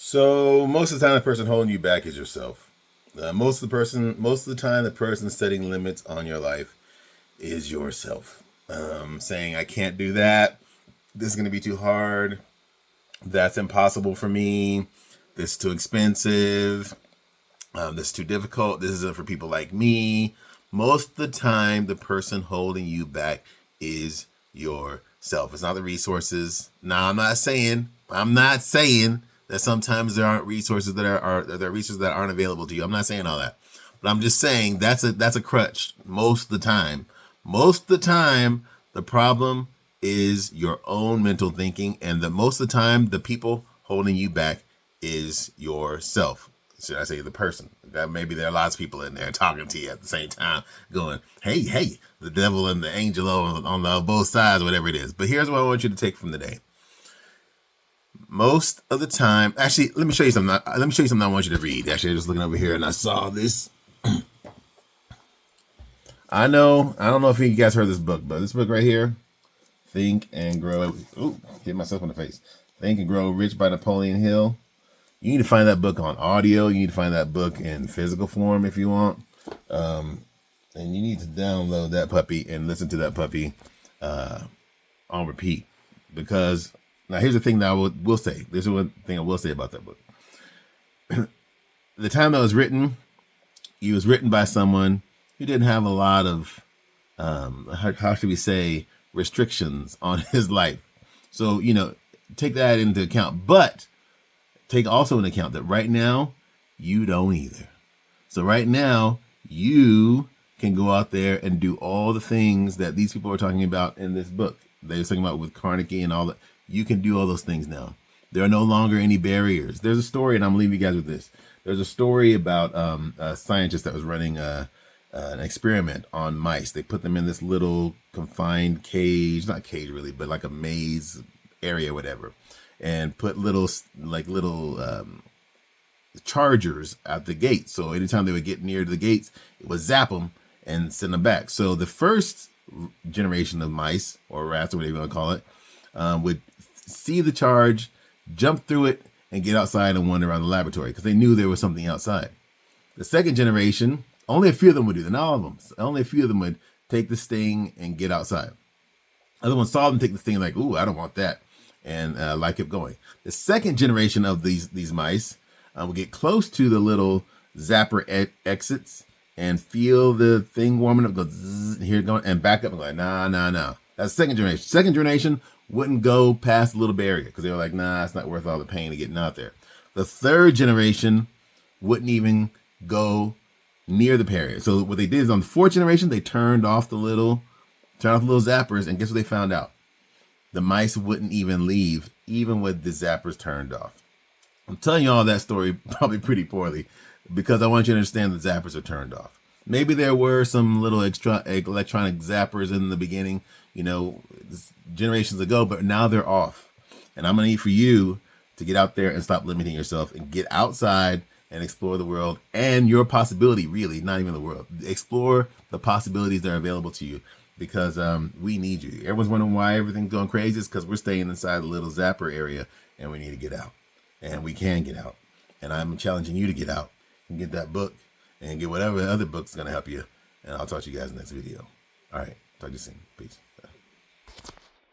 So most of the time, the person holding you back is yourself. Most of the time, the person setting limits on your life is yourself. Saying, "I can't do that. This is going to be too hard. That's impossible for me. This is too expensive. This is too difficult. This isn't for people like me." Most of the time, the person holding you back is yourself. It's not the resources. Now, I'm not saying that sometimes there aren't resources that are there are resources that aren't available to you. I'm not saying all that, but I'm just saying that's a crutch most of the time. Most of the time, the problem is your own mental thinking, and the most of the time, the people holding you back is yourself. Should I say the person? That maybe there are lots of people in there talking to you at the same time, going, "Hey, the devil and the angel on both sides, whatever it is." But here's what I want you to take from the day. Most of the time, actually, let me show you something. Let me show you something I want you to read. Actually, I was just looking over here and I saw this. I don't know if you guys heard this book, but this book right here, Think and Grow. Ooh, hit myself in the face. Think and Grow Rich by Napoleon Hill. You need to find that book on audio. You need to find that book in physical form if you want. And you need to download that puppy and listen to that puppy on repeat. Because now here's the thing that I will say. This is one thing I will say about that book. The time that was written, it was written by someone who didn't have a lot of, how should we say, restrictions on his life. So, take that into account. But take also into account that right now, you don't either. So right now, you can go out there and do all the things that these people are talking about in this book. They were talking about with Carnegie and all that. You can do all those things now. There are no longer any barriers. There's a story, and I'm leaving you guys with this. There's a story about a scientist that was running an experiment on mice. They put them in this little confined cage, not cage really, but like a maze area, whatever, and put little chargers at the gate. So anytime they would get near to the gates, it would zap them and send them back. So the first generation of mice or rats or whatever you want to call it would see the charge, jump through it, and get outside and wander around the laboratory because they knew there was something outside. The second generation, only a few of them would do that. Not all of them. Only a few of them would take the sting and get outside. Other ones saw them take the sting like, "Ooh, I don't want that," and life kept going. The second generation of these mice would get close to the little zapper exits and feel the thing warming up, go zzz, hear it going, and back up and go, nah. That's second generation. Second generation wouldn't go past the little barrier because they were like, nah, it's not worth all the pain of getting out there. The third generation wouldn't even go near the barrier. So what they did is on the fourth generation, they turned off the little zappers, and guess what they found out? The mice wouldn't even leave, even with the zappers turned off. I'm telling you all that story probably pretty poorly because I want you to understand the zappers are turned off. Maybe there were some little extra electronic zappers in the beginning, generations ago, but now they're off. And I'm going to need for you to get out there and stop limiting yourself and get outside and explore the world and your possibility, really, not even the world. Explore the possibilities that are available to you because we need you. Everyone's wondering why everything's going crazy. It's because we're staying inside the little zapper area and we need to get out. And we can get out. And I'm challenging you to get out and get that book and get whatever other book's going to help you. And I'll talk to you guys in the next video. All right. Talk to you soon. Peace.